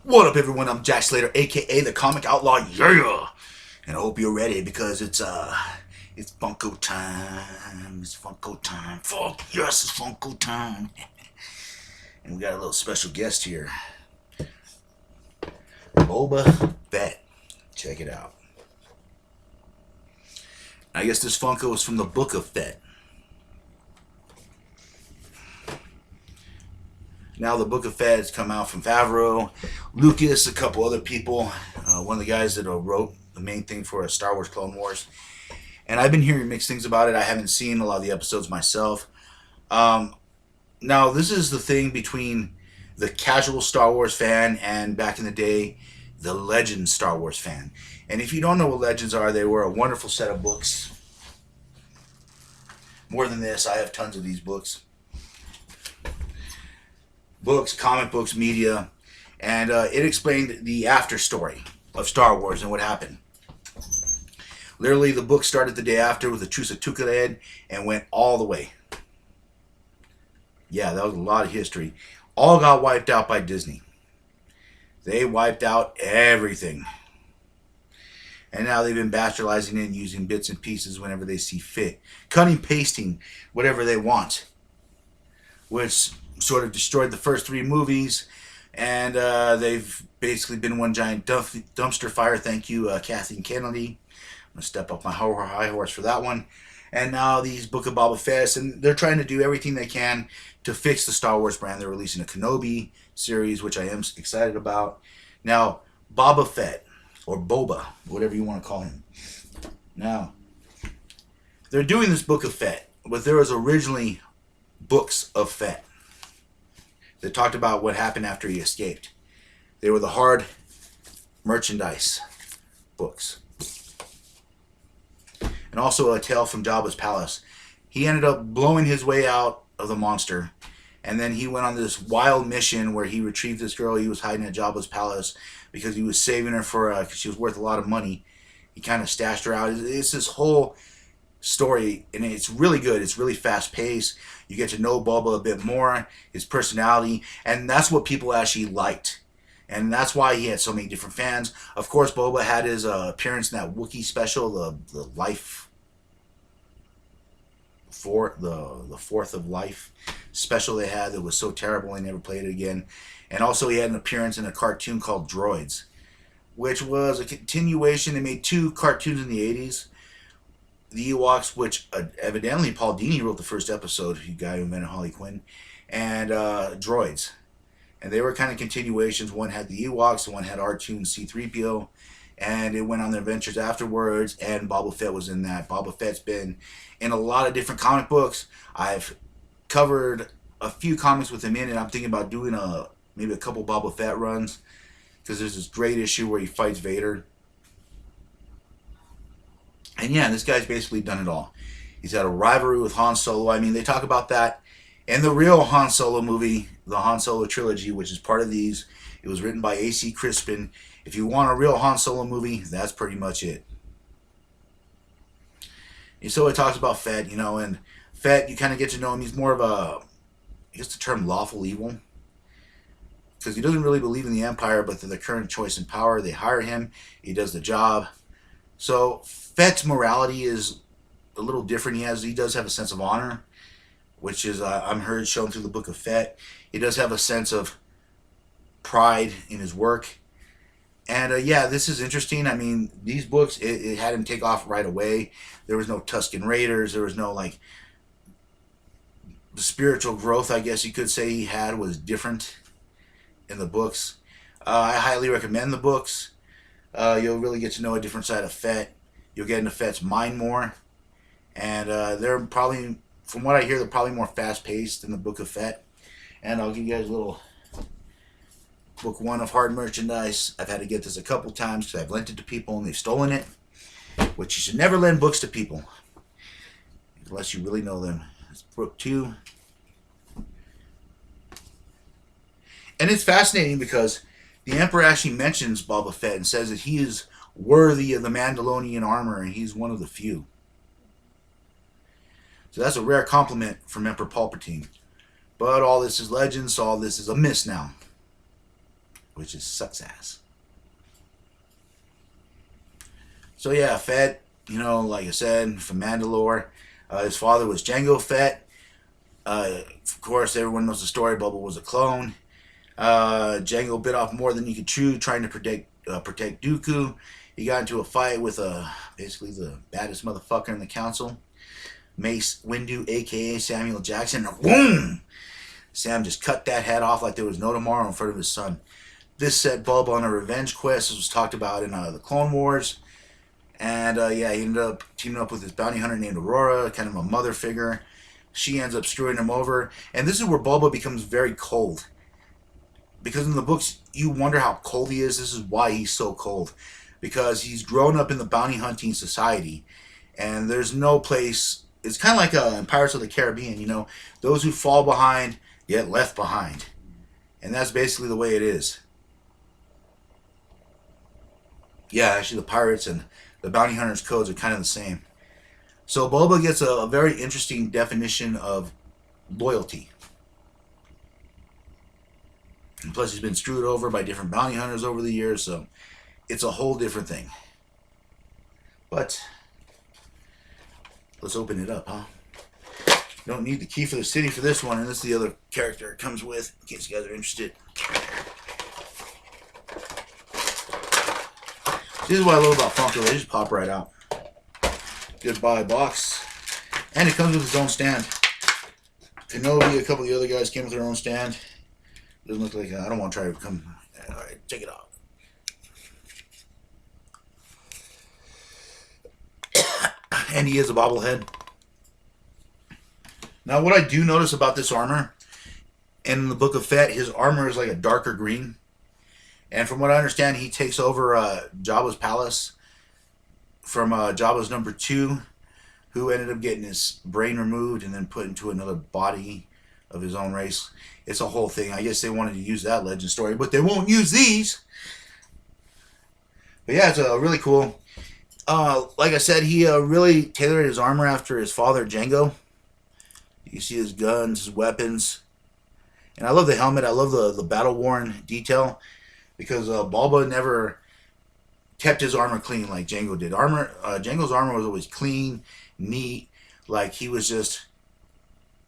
What up, everyone? I'm Jack Slater, aka the Comic Outlaw. Yeah, and I hope you're ready because it's Funko time. It's Funko time. Fuck yes, it's Funko time. And we got a little special guest here, Boba Fett. Check it out. I guess this Funko is from the Book of Fett. Now the Book of Fett has come out from Favreau, Lucas, a couple other people. One of the guys that wrote the main thing for Star Wars Clone Wars. And I've been hearing mixed things about it. I haven't seen a lot of the episodes myself. Now, this is the thing between the casual Star Wars fan and, back in the day, the legend Star Wars fan. And if you don't know what legends are, they were a wonderful set of books. More than this, I have tons of these books. Books, comic books, media, and it explained the after story of Star Wars and what happened. Literally, the book started the day after with the Truce of Tukhaled and went all the way. Yeah, that was a lot of history. All got wiped out by Disney. They wiped out everything. And now they've been bastardizing it and using bits and pieces whenever they see fit. Cutting, pasting, whatever they want. Which sort of destroyed the first three movies. And they've basically been one giant dumpster fire. Thank you, Kathleen Kennedy. I'm going to step up my high horse for that one. And now these Book of Boba Fett, and they're trying to do everything they can to fix the Star Wars brand. They're releasing a Kenobi series, which I am excited about. Now, Boba Fett, or Boba, whatever you want to call him. Now, they're doing this Book of Fett, but there was originally books of Fett that talked about what happened after he escaped. They were the hard merchandise books. And also A Tale from Jabba's Palace. He ended up blowing his way out of the monster. And then he went on this wild mission where he retrieved this girl he was hiding at Jabba's Palace because he was saving her for, because she was worth a lot of money. He kind of stashed her out. It's this whole story, and it's really good. It's really fast paced. You get to know Boba a bit more, his personality, and that's what people actually liked. And that's why he had so many different fans. Of course, Boba had his appearance in that Wookiee special, the Life for the Fourth of Life special they had that was so terrible they never played it again. And also he had an appearance in a cartoon called Droids, which was a continuation. They made two cartoons in the 80s. The Ewoks, which evidently Paul Dini wrote the first episode, the guy who invented Harley Quinn, and Droids. And they were kind of continuations. One had the Ewoks, one had R2 and C-3PO, and it went on their adventures afterwards, and Boba Fett was in that. Boba Fett's been in a lot of different comic books. I've covered a few comics with him in, and I'm thinking about doing maybe a couple Boba Fett runs, because there's this great issue where he fights Vader. And yeah, this guy's basically done it all. He's had a rivalry with Han Solo. I mean, they talk about that in the real Han Solo movie, the Han Solo trilogy, which is part of these. It was written by A.C. Crispin. If you want a real Han Solo movie, that's pretty much it. And so it talks about Fett, and Fett, you kind of get to know him. He's more of I guess the term lawful evil. Because he doesn't really believe in the Empire, but they're the current choice in power. They hire him. He does the job. So Fett's morality is a little different. He does have a sense of honor, which is I'm heard shown through the Book of Fett. He does have a sense of pride in his work, and yeah, this is interesting. I mean, these books it had him take off right away. There was no Tusken Raiders. There was no the spiritual growth, I guess you could say, he had was different in the books. I highly recommend the books. You'll really get to know a different side of Fett. You'll get into Fett's mind more. And they're probably, from what I hear, they're probably more fast-paced than the Book of Fett. And I'll give you guys a little book one of hard merchandise. I've had to get this a couple times because I've lent it to people and they've stolen it. Which you should never lend books to people. Unless you really know them. It's book two. And it's fascinating because the Emperor actually mentions Boba Fett and says that he is worthy of the Mandalorian armor and he's one of the few. So that's a rare compliment from Emperor Palpatine. But all this is legend, so all this is a myth now. which is sucks ass. So yeah, Fett, like I said, from Mandalore. His father was Jango Fett. Of course, everyone knows the story. Boba was a clone. Jango bit off more than he could chew, trying to protect Dooku. He got into a fight with basically the baddest motherfucker in the council, Mace Windu, aka Samuel Jackson. Boom! Sam just cut that head off like there was no tomorrow in front of his son. This set Boba on a revenge quest, as was talked about in the Clone Wars. And he ended up teaming up with this bounty hunter named Aurora, kind of a mother figure. She ends up screwing him over. And this is where Boba becomes very cold. Because in the books, you wonder how cold he is. This is why he's so cold. Because he's grown up in the bounty hunting society. And there's no place... It's kind of like in Pirates of the Caribbean, Those who fall behind get left behind. And that's basically the way it is. Yeah, actually the pirates and the bounty hunters' codes are kind of the same. So Boba gets a very interesting definition of loyalty. And plus he's been screwed over by different bounty hunters over the years, so it's a whole different thing. But let's open it up, huh? You don't need the key for the city for this one, and this is the other character it comes with, in case you guys are interested. This is what I love about Funko. They just pop right out. Goodbye box. And it comes with its own stand. Kenobi, a couple of the other guys came with their own stand. Doesn't look like... I don't want to try to come... Alright, check it out. And he is a bobblehead. Now, what I do notice about this armor, and in the Book of Fett, his armor is like a darker green. And from what I understand, he takes over Jabba's palace from Jabba's number 2, who ended up getting his brain removed and then put into another body of his own race. It's a whole thing. I guess they wanted to use that legend story, but they won't use these. But yeah, it's really cool. Like I said, he really tailored his armor after his father, Jango. You see his guns, his weapons. And I love the helmet. I love the battle-worn detail. Because Boba never kept his armor clean like Jango did. Jango's armor was always clean, neat, like he was just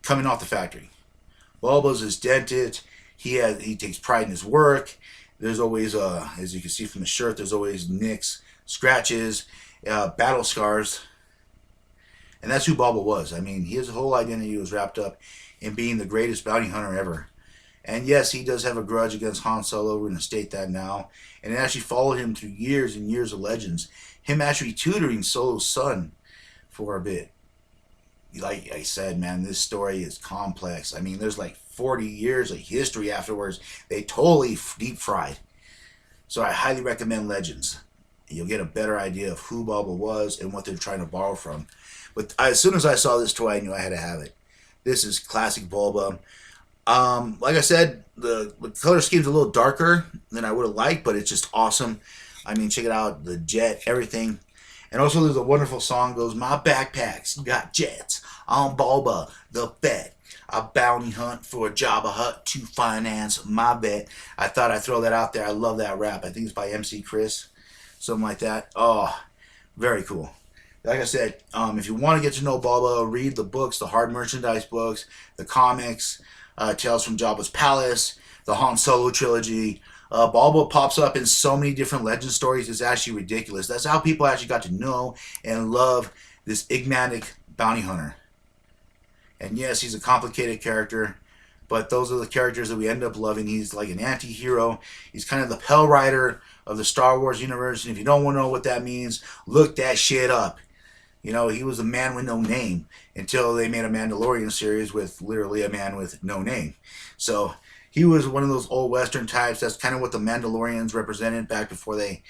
coming off the factory. Boba's is dented. He takes pride in his work. There's always, as you can see from the shirt, there's always nicks, scratches, battle scars. And that's who Boba was. I mean, his whole identity was wrapped up in being the greatest bounty hunter ever. And yes, he does have a grudge against Han Solo. We're going to state that now. And it actually followed him through years and years of legends. Him actually tutoring Solo's son for a bit. Like I said, man, this story is complex. I mean, there's like 40 years of history afterwards. They totally deep fried. So I highly recommend Legends. You'll get a better idea of who Boba was and what they're trying to borrow from. But as soon as I saw this toy, I knew I had to have it. This is classic Boba. Like I said, the color scheme's a little darker than I would have liked, but it's just awesome. I mean, check it out, the jet, everything. And also there's a wonderful song goes, my backpacks got jets. I'm Boba the Fett. A bounty hunt for a Jabba Hut to finance my bet. I thought I'd throw that out there. I love that rap. I think it's by MC Chris. Something like that. Oh, very cool. Like I said, if you want to get to know Boba, read the books, the hard merchandise books, the comics, Tales from Jabba's Palace, the Han Solo trilogy. Boba pops up in so many different legend stories. It's actually ridiculous. That's how people actually got to know and love this enigmatic bounty hunter. And yes, he's a complicated character, but those are the characters that we end up loving. He's like an anti-hero. He's kind of the Pell Rider of the Star Wars universe. And if you don't want to know what that means, look that shit up. You know, he was a man with no name until they made a Mandalorian series with literally a man with no name. So he was one of those old Western types. That's kind of what the Mandalorians represented back before they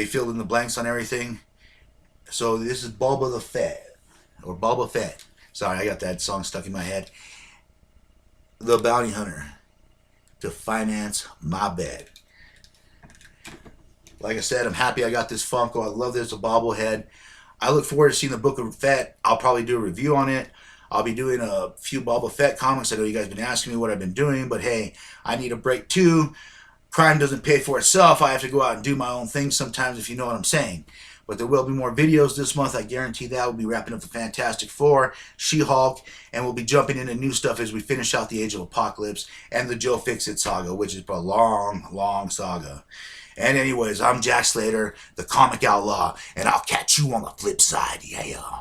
filled in the blanks on everything. So this is Boba the Fett, or Boba Fett. Sorry, I got that song stuck in my head. The bounty hunter to finance my bet. Like I said, I'm happy I got this Funko. I love this, a bobblehead. I look forward to seeing the Book of Fett. I'll probably do a review on it. I'll be doing a few Boba Fett comics. I know you guys have been asking me what I've been doing, but hey, I need a break too. crime doesn't pay for itself. I have to go out and do my own thing sometimes, if you know what I'm saying. But there will be more videos this month. I guarantee that. We'll be wrapping up the Fantastic Four, She-Hulk, and we'll be jumping into new stuff as we finish out the Age of Apocalypse and the Joe Fix-It saga, which is a long, long saga. And anyways, I'm Jack Slater, the Comic Outlaw, and I'll catch you on the flip side. Yeah.